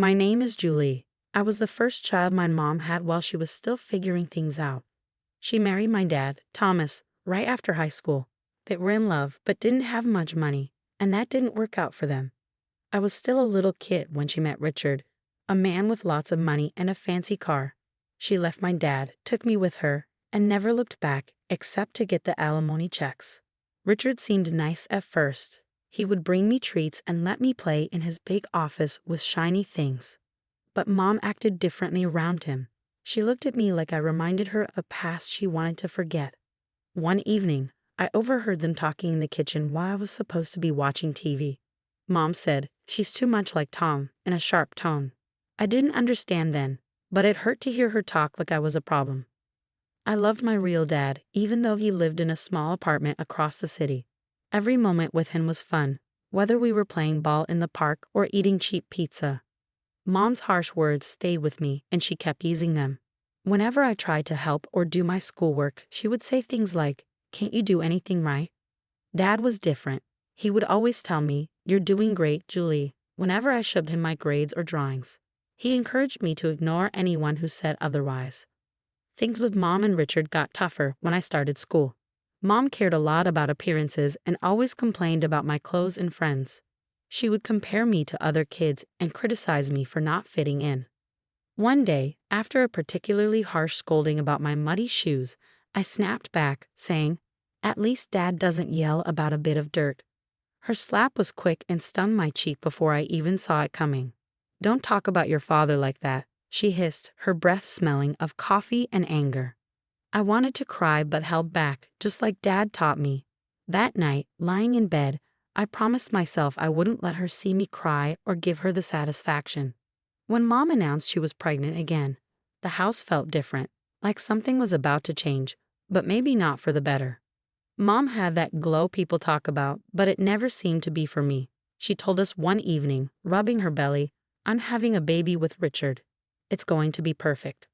My name is Julie. I was the first child my mom had while she was still figuring things out. She married my dad, Thomas, right after high school. They were in love, but didn't have much money, and that didn't work out for them. I was still a little kid when she met Richard, a man with lots of money and a fancy car. She left my dad, took me with her, and never looked back except to get the alimony checks. Richard seemed nice at first. He would bring me treats and let me play in his big office with shiny things. But Mom acted differently around him. She looked at me like I reminded her of a past she wanted to forget. One evening, I overheard them talking in the kitchen while I was supposed to be watching TV. Mom said, "She's too much like Tom," in a sharp tone. I didn't understand then, but it hurt to hear her talk like I was a problem. I loved my real dad, even though he lived in a small apartment across the city. Every moment with him was fun, whether we were playing ball in the park or eating cheap pizza. Mom's harsh words stayed with me, and she kept using them. Whenever I tried to help or do my schoolwork, she would say things like, "Can't you do anything right?" Dad was different. He would always tell me, "You're doing great, Julie," whenever I showed him my grades or drawings. He encouraged me to ignore anyone who said otherwise. Things with Mom and Richard got tougher when I started school. Mom cared a lot about appearances and always complained about my clothes and friends. She would compare me to other kids and criticize me for not fitting in. One day, after a particularly harsh scolding about my muddy shoes, I snapped back, saying, "At least Dad doesn't yell about a bit of dirt." Her slap was quick and stung my cheek before I even saw it coming. "Don't talk about your father like that," she hissed, her breath smelling of coffee and anger. I wanted to cry but held back, just like Dad taught me. That night, lying in bed, I promised myself I wouldn't let her see me cry or give her the satisfaction. When Mom announced she was pregnant again, the house felt different, like something was about to change, but maybe not for the better. Mom had that glow people talk about, but it never seemed to be for me. She told us one evening, rubbing her belly, "I'm having a baby with Richard. It's going to be perfect."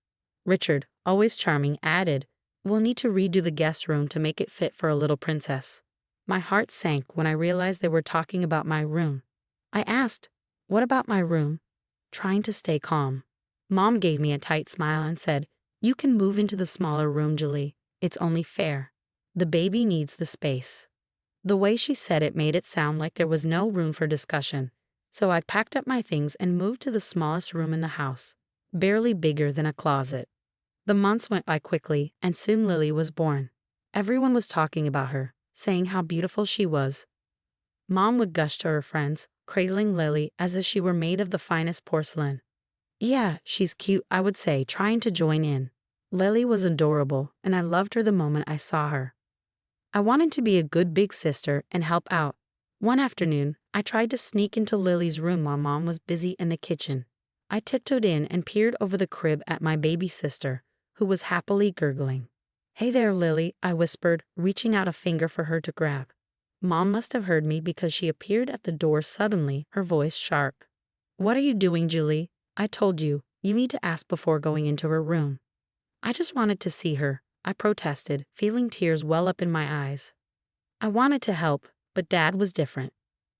Richard, always charming, added, "We'll need to redo the guest room to make it fit for a little princess." My heart sank when I realized they were talking about my room. I asked, "What about my room?" trying to stay calm. Mom gave me a tight smile and said, "You can move into the smaller room, Julie. It's only fair. The baby needs the space." The way she said it made it sound like there was no room for discussion. So I packed up my things and moved to the smallest room in the house, barely bigger than a closet. The months went by quickly, and soon Lily was born. Everyone was talking about her, saying how beautiful she was. Mom would gush to her friends, cradling Lily as if she were made of the finest porcelain. "Yeah, she's cute," I would say, trying to join in. Lily was adorable, and I loved her the moment I saw her. I wanted to be a good big sister and help out. One afternoon, I tried to sneak into Lily's room while Mom was busy in the kitchen. I tiptoed in and peered over the crib at my baby sister, who was happily gurgling. "Hey there, Lily," I whispered, reaching out a finger for her to grab. Mom must have heard me because she appeared at the door suddenly, her voice sharp. "What are you doing, Julie? I told you, you need to ask before going into her room." "I just wanted to see her," I protested, feeling tears well up in my eyes. I wanted to help, but Dad was different.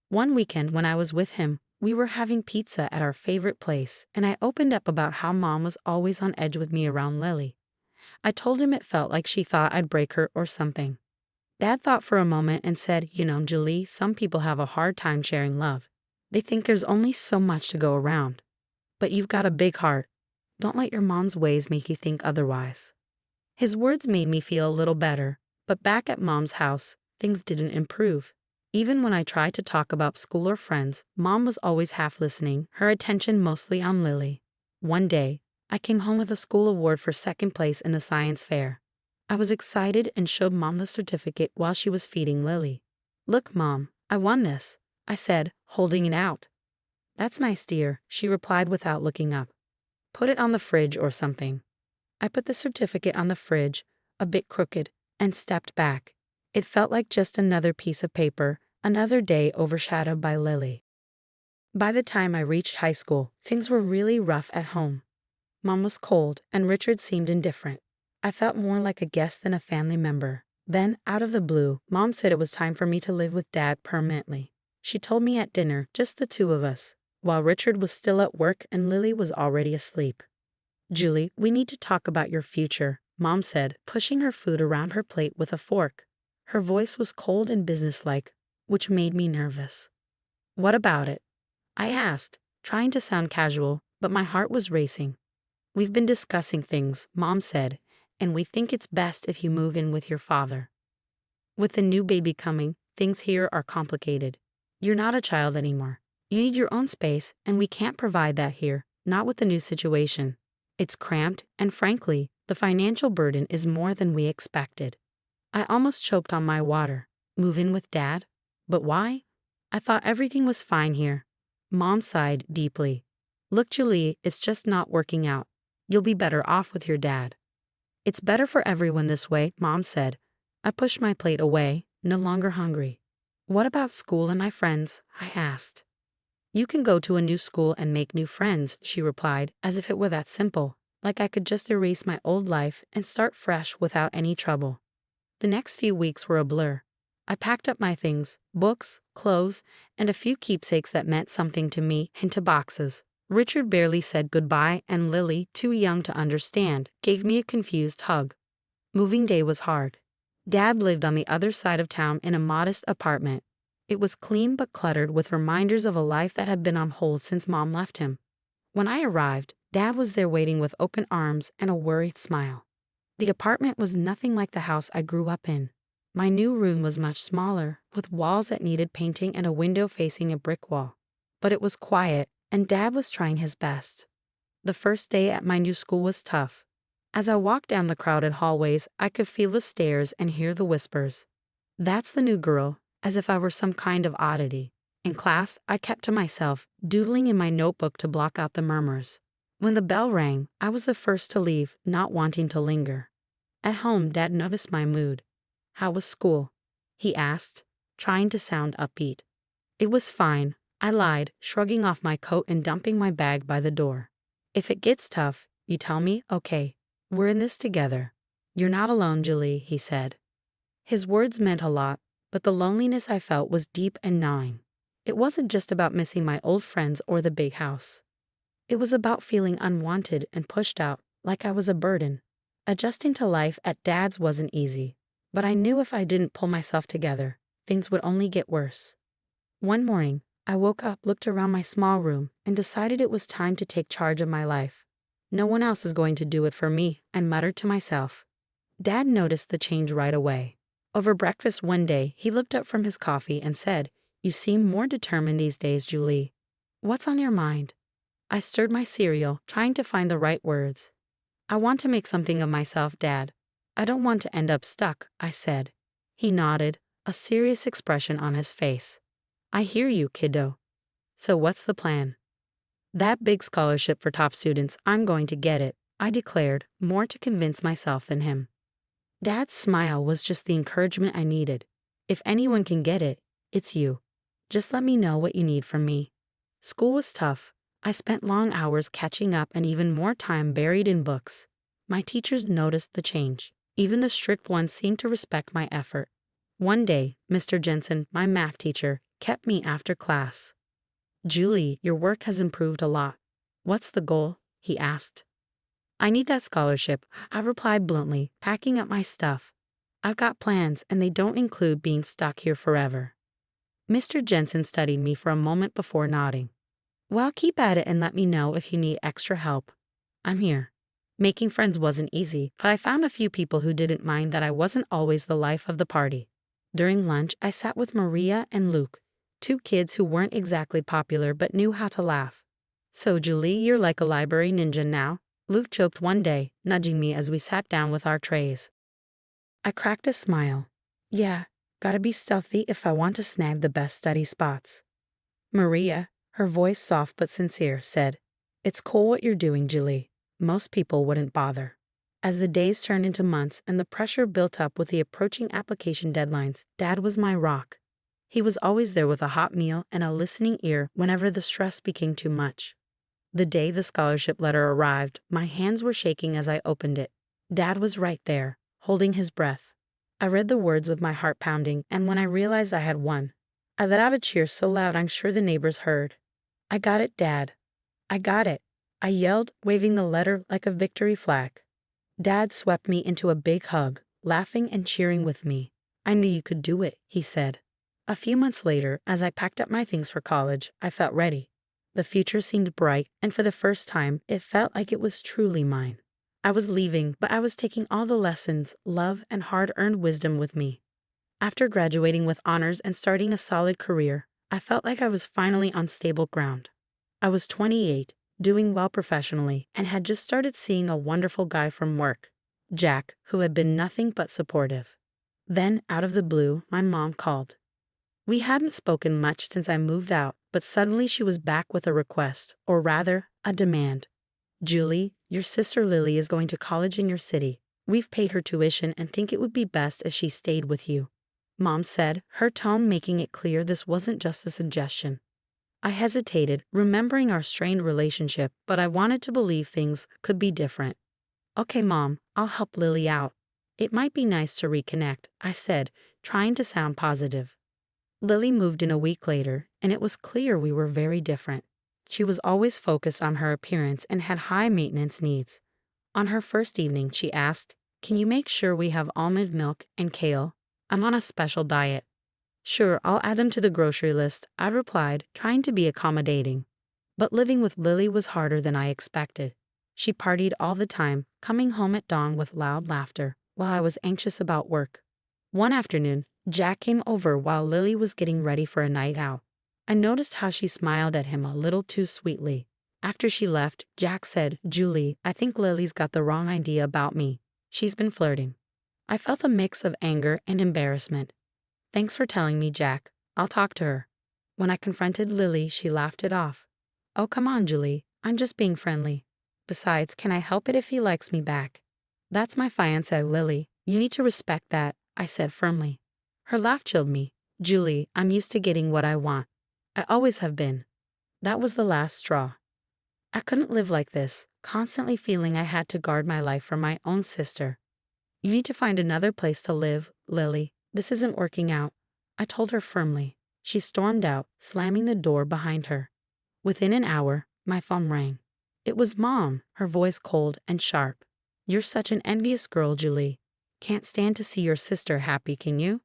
One weekend when I was with him, we were having pizza at our favorite place, and I opened up about how Mom was always on edge with me around Lily. I told him it felt like she thought I'd break her or something. Dad thought for a moment and said, "You know, Julie, some people have a hard time sharing love. They think there's only so much to go around. But you've got a big heart. Don't let your mom's ways make you think otherwise." His words made me feel a little better, but back at Mom's house, things didn't improve. Even when I tried to talk about school or friends, Mom was always half listening, her attention mostly on Lily. One day, I came home with a school award for second place in the science fair. I was excited and showed Mom the certificate while she was feeding Lily. "Look, Mom, I won this," I said, holding it out. "That's nice, dear," she replied without looking up. "Put it on the fridge or something." I put the certificate on the fridge, a bit crooked, and stepped back. It felt like just another piece of paper, another day overshadowed by Lily. By the time I reached high school, things were really rough at home. Mom was cold, and Richard seemed indifferent. I felt more like a guest than a family member. Then, out of the blue, Mom said it was time for me to live with Dad permanently. She told me at dinner, just the two of us. while Richard was still at work and Lily was already asleep. "Julie, we need to talk about your future," Mom said, pushing her food around her plate with a fork. Her voice was cold and businesslike, which made me nervous. "What about it?" I asked, trying to sound casual, but my heart was racing. "We've been discussing things," Mom said, "and we think it's best if you move in with your father. With the new baby coming, things here are complicated. You're not a child anymore. You need your own space, and we can't provide that here, not with the new situation. It's cramped, and frankly, the financial burden is more than we expected." I almost choked on my water. Move in with Dad? But why? I thought everything was fine here. Mom sighed deeply. "Look, Julie, it's just not working out. You'll be better off with your dad." "It's better for everyone this way," Mom said. I pushed my plate away, no longer hungry. "What about school and my friends?" I asked. "You can go to a new school and make new friends," she replied, as if it were that simple, like I could just erase my old life and start fresh without any trouble. The next few weeks were a blur. I packed up my things, books, clothes, and a few keepsakes that meant something to me, into boxes. Richard barely said goodbye, and Lily, too young to understand, gave me a confused hug. Moving day was hard. Dad lived on the other side of town in a modest apartment. It was clean but cluttered with reminders of a life that had been on hold since Mom left him. When I arrived, Dad was there waiting with open arms and a worried smile. The apartment was nothing like the house I grew up in. My new room was much smaller, with walls that needed painting and a window facing a brick wall. But it was quiet, and Dad was trying his best. The first day at my new school was tough. As I walked down the crowded hallways, I could feel the stares and hear the whispers. "That's the new girl," as if I were some kind of oddity. In class, I kept to myself, doodling in my notebook to block out the murmurs. When the bell rang, I was the first to leave, not wanting to linger. At home, Dad noticed my mood. "How was school?" he asked, trying to sound upbeat. "It was fine," I lied, shrugging off my coat and dumping my bag by the door. "If it gets tough, you tell me, okay? We're in this together." "You're not alone, Julie," he said. His words meant a lot, but the loneliness I felt was deep and gnawing. It wasn't just about missing my old friends or the big house. It was about feeling unwanted and pushed out, like I was a burden. Adjusting to life at Dad's wasn't easy, but I knew if I didn't pull myself together, things would only get worse. One morning, I woke up, looked around my small room, and decided it was time to take charge of my life. "No one else is going to do it for me," I muttered to myself. Dad noticed the change right away. Over breakfast one day, he looked up from his coffee and said, "You seem more determined these days, Julie. What's on your mind?" I stirred my cereal, trying to find the right words. "I want to make something of myself, Dad. I don't want to end up stuck," I said. He nodded, a serious expression on his face. "I hear you, kiddo. So what's the plan?" "That big scholarship for top students, I'm going to get it," I declared, more to convince myself than him. Dad's smile was just the encouragement I needed. "If anyone can get it, it's you. Just let me know what you need from me." School was tough. I spent long hours catching up and even more time buried in books. My teachers noticed the change. Even the strict ones seemed to respect my effort. One day, Mr. Jensen, my math teacher, kept me after class. "Julie, your work has improved a lot. What's the goal?" he asked. "I need that scholarship," I replied bluntly, packing up my stuff. "I've got plans, and they don't include being stuck here forever." Mr. Jensen studied me for a moment before nodding. "Well, keep at it and let me know if you need extra help. I'm here." Making friends wasn't easy, but I found a few people who didn't mind that I wasn't always the life of the party. During lunch, I sat with Maria and Luke, two kids who weren't exactly popular but knew how to laugh. "So, Julie, you're like a library ninja now," Luke joked one day, nudging me as we sat down with our trays. I cracked a smile. "Yeah, gotta be stealthy if I want to snag the best study spots." Maria, her voice soft but sincere, said, "It's cool what you're doing, Julie. Most people wouldn't bother." As the days turned into months and the pressure built up with the approaching application deadlines, Dad was my rock. He was always there with a hot meal and a listening ear whenever the stress became too much. The day the scholarship letter arrived, my hands were shaking as I opened it. Dad was right there, holding his breath. I read the words with my heart pounding, and when I realized I had won, I let out a cheer so loud I'm sure the neighbors heard. I got it, Dad. I got it, I yelled, waving the letter like a victory flag. Dad swept me into a big hug, laughing and cheering with me. I knew you could do it, he said. A few months later, as I packed up my things for college, I felt ready. The future seemed bright, and for the first time, it felt like it was truly mine. I was leaving, but I was taking all the lessons, love, and hard-earned wisdom with me. After graduating with honors and starting a solid career, I felt like I was finally on stable ground. I was 28, doing well professionally, and had just started seeing a wonderful guy from work, Jack, who had been nothing but supportive. Then, out of the blue, my mom called. We hadn't spoken much since I moved out, but suddenly she was back with a request, or rather, a demand. Julie, your sister Lily is going to college in your city. We've paid her tuition and think it would be best if she stayed with you. Mom said, her tone making it clear this wasn't just a suggestion. I hesitated, remembering our strained relationship, but I wanted to believe things could be different. Okay, Mom, I'll help Lily out. It might be nice to reconnect, I said, trying to sound positive. Lily moved in a week later, and it was clear we were very different. She was always focused on her appearance and had high maintenance needs. On her first evening, she asked, "Can you make sure we have almond milk and kale? I'm on a special diet." "Sure, I'll add them to the grocery list," I replied, trying to be accommodating. But living with Lily was harder than I expected. She partied all the time, coming home at dawn with loud laughter, while I was anxious about work. One afternoon, Jack came over while Lily was getting ready for a night out. I noticed how she smiled at him a little too sweetly. After she left, Jack said, "Julie, I think Lily's got the wrong idea about me. She's been flirting." I felt a mix of anger and embarrassment. "Thanks for telling me, Jack. I'll talk to her." When I confronted Lily, she laughed it off. "Oh, come on, Julie. I'm just being friendly. Besides, can I help it if he likes me back?" "That's my fiancé, Lily. You need to respect that," I said firmly. Her laugh chilled me. "Julie, I'm used to getting what I want. I always have been." That was the last straw. I couldn't live like this, constantly feeling I had to guard my life from my own sister. "You need to find another place to live, Lily. This isn't working out," I told her firmly. She stormed out, slamming the door behind her. Within an hour, my phone rang. It was Mom, her voice cold and sharp. "You're such an envious girl, Julie. Can't stand to see your sister happy, can you?"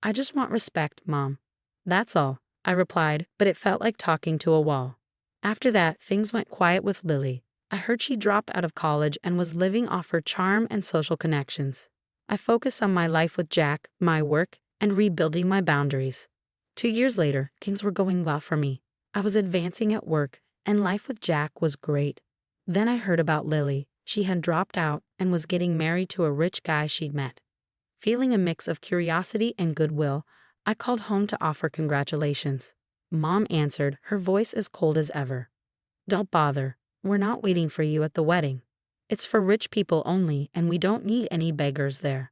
"I just want respect, Mom. That's all," I replied, but it felt like talking to a wall. After that, things went quiet with Lily. I heard she dropped out of college and was living off her charm and social connections. I focused on my life with Jack, my work, and rebuilding my boundaries. 2 years later, things were going well for me. I was advancing at work, and life with Jack was great. Then I heard about Lily. She had dropped out and was getting married to a rich guy she'd met. Feeling a mix of curiosity and goodwill, I called home to offer congratulations. Mom answered, her voice as cold as ever. "Don't bother. We're not waiting for you at the wedding. It's for rich people only, and we don't need any beggars there."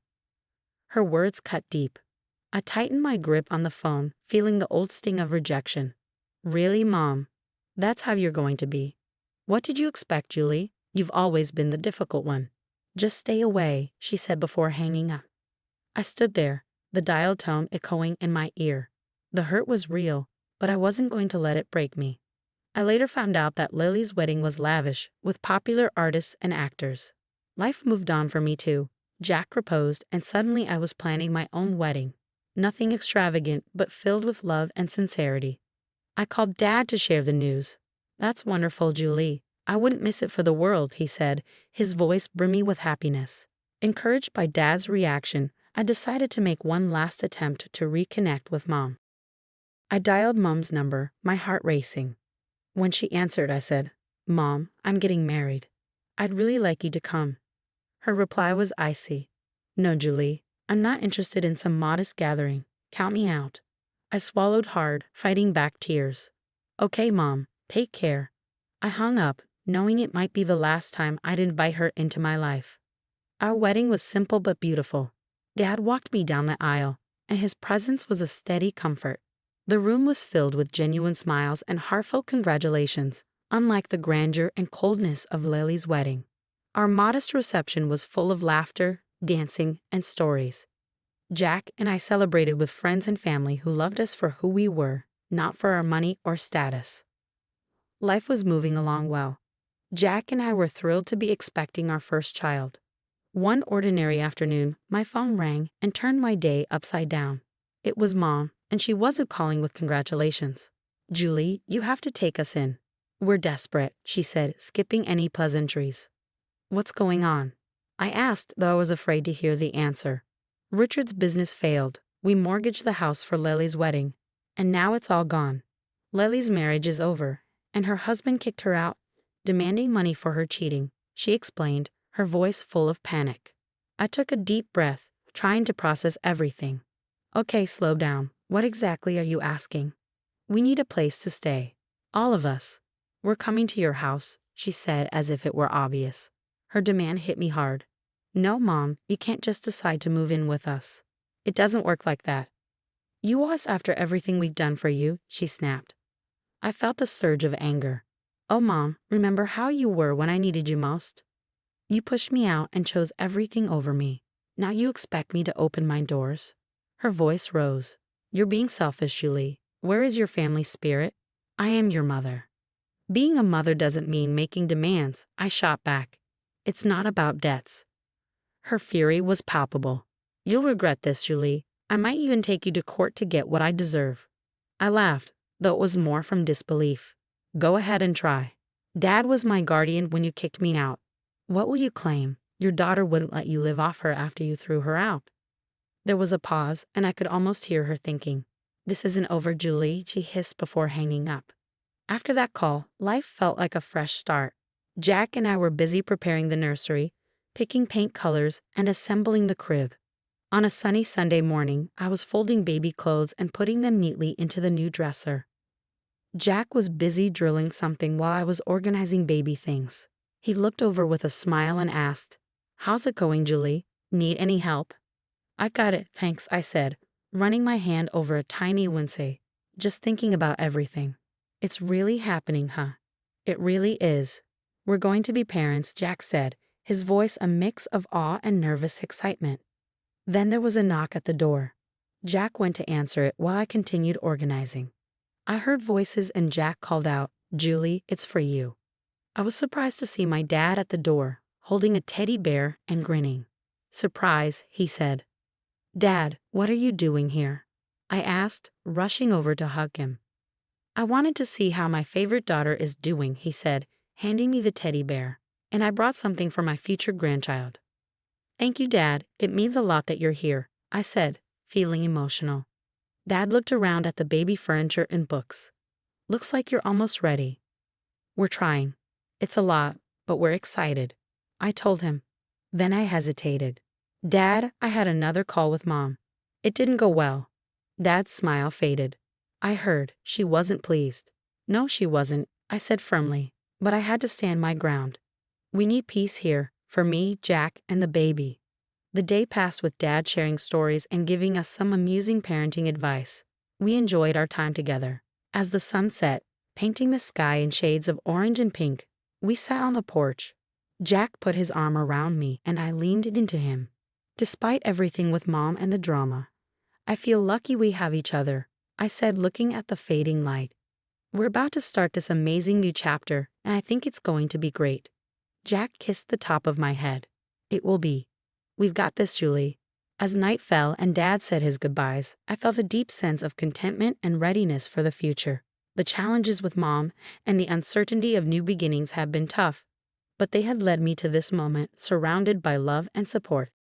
Her words cut deep. I tightened my grip on the phone, feeling the old sting of rejection. "Really, Mom? That's how you're going to be? What did you expect, Julie? You've always been the difficult one." "Just stay away," she said before hanging up. I stood there, the dial tone echoing in my ear. The hurt was real, but I wasn't going to let it break me. I later found out that Lily's wedding was lavish, with popular artists and actors. Life moved on for me too. Jack proposed, and suddenly I was planning my own wedding. Nothing extravagant, but filled with love and sincerity. I called Dad to share the news. "That's wonderful, Julie. I wouldn't miss it for the world," he said, his voice brimming with happiness. Encouraged by Dad's reaction, I decided to make one last attempt to reconnect with Mom. I dialed Mom's number, my heart racing. When she answered, I said, "Mom, I'm getting married. I'd really like you to come." Her reply was icy. "No, Julie, I'm not interested in some modest gathering. Count me out." I swallowed hard, fighting back tears. "Okay, Mom, take care." I hung up, knowing it might be the last time I'd invite her into my life. Our wedding was simple but beautiful. Dad walked me down the aisle, and his presence was a steady comfort. The room was filled with genuine smiles and heartfelt congratulations, unlike the grandeur and coldness of Lily's wedding. Our modest reception was full of laughter, dancing, and stories. Jack and I celebrated with friends and family who loved us for who we were, not for our money or status. Life was moving along well. Jack and I were thrilled to be expecting our first child. One ordinary afternoon, my phone rang and turned my day upside down. It was Mom, and she wasn't calling with congratulations. "Julie, you have to take us in. We're desperate," she said, skipping any pleasantries. "What's going on?" I asked, though I was afraid to hear the answer. "Richard's business failed. We mortgaged the house for Lily's wedding, and now it's all gone. Lily's marriage is over, and her husband kicked her out, demanding money for her cheating," she explained, her voice full of panic. I took a deep breath, trying to process everything. "Okay, slow down. What exactly are you asking?" "We need a place to stay. All of us. We're coming to your house," she said as if it were obvious. Her demand hit me hard. "No, Mom, you can't just decide to move in with us. It doesn't work like that. You owe us after everything we've done for you," she snapped. I felt a surge of anger. "Oh, Mom, remember how you were when I needed you most? You pushed me out and chose everything over me. Now you expect me to open my doors?" Her voice rose. "You're being selfish, Julie. Where is your family spirit? I am your mother." "Being a mother doesn't mean making demands," I shot back. "It's not about debts." Her fury was palpable. "You'll regret this, Julie. I might even take you to court to get what I deserve." I laughed, though it was more from disbelief. "Go ahead and try. Dad was my guardian when you kicked me out. What will you claim? Your daughter wouldn't let you live off her after you threw her out." There was a pause, and I could almost hear her thinking. "This isn't over, Julie," she hissed before hanging up. After that call, life felt like a fresh start. Jack and I were busy preparing the nursery, picking paint colors, and assembling the crib. On a sunny Sunday morning, I was folding baby clothes and putting them neatly into the new dresser. Jack was busy drilling something while I was organizing baby things. He looked over with a smile and asked, "How's it going, Julie? Need any help?" "I got it, thanks," I said, running my hand over a tiny Wednesday, just thinking about everything. "It's really happening, huh?" "It really is. We're going to be parents," Jack said, his voice a mix of awe and nervous excitement. Then there was a knock at the door. Jack went to answer it while I continued organizing. I heard voices and Jack called out, "Julie, it's for you." I was surprised to see my dad at the door, holding a teddy bear and grinning. "Surprise," he said. "Dad, what are you doing here?" I asked, rushing over to hug him. "I wanted to see how my favorite daughter is doing," he said, handing me the teddy bear. "And I brought something for my future grandchild." "Thank you, Dad. It means a lot that you're here," I said, feeling emotional. Dad looked around at the baby furniture and books. "Looks like you're almost ready." "We're trying. It's a lot, but we're excited," I told him. Then I hesitated. "Dad, I had another call with Mom. It didn't go well." Dad's smile faded. I heard she wasn't pleased. "No, she wasn't," I said firmly, but I had to stand my ground. "We need peace here, for me, Jack, and the baby." The day passed with Dad sharing stories and giving us some amusing parenting advice. We enjoyed our time together. As the sun set, painting the sky in shades of orange and pink, we sat on the porch. Jack put his arm around me and I leaned into him. "Despite everything with Mom and the drama, I feel lucky we have each other," I said, looking at the fading light. "We're about to start this amazing new chapter, and I think it's going to be great." Jack kissed the top of my head. "It will be. We've got this, Julie." As night fell and Dad said his goodbyes, I felt a deep sense of contentment and readiness for the future. The challenges with Mom and the uncertainty of new beginnings had been tough, but they had led me to this moment surrounded by love and support.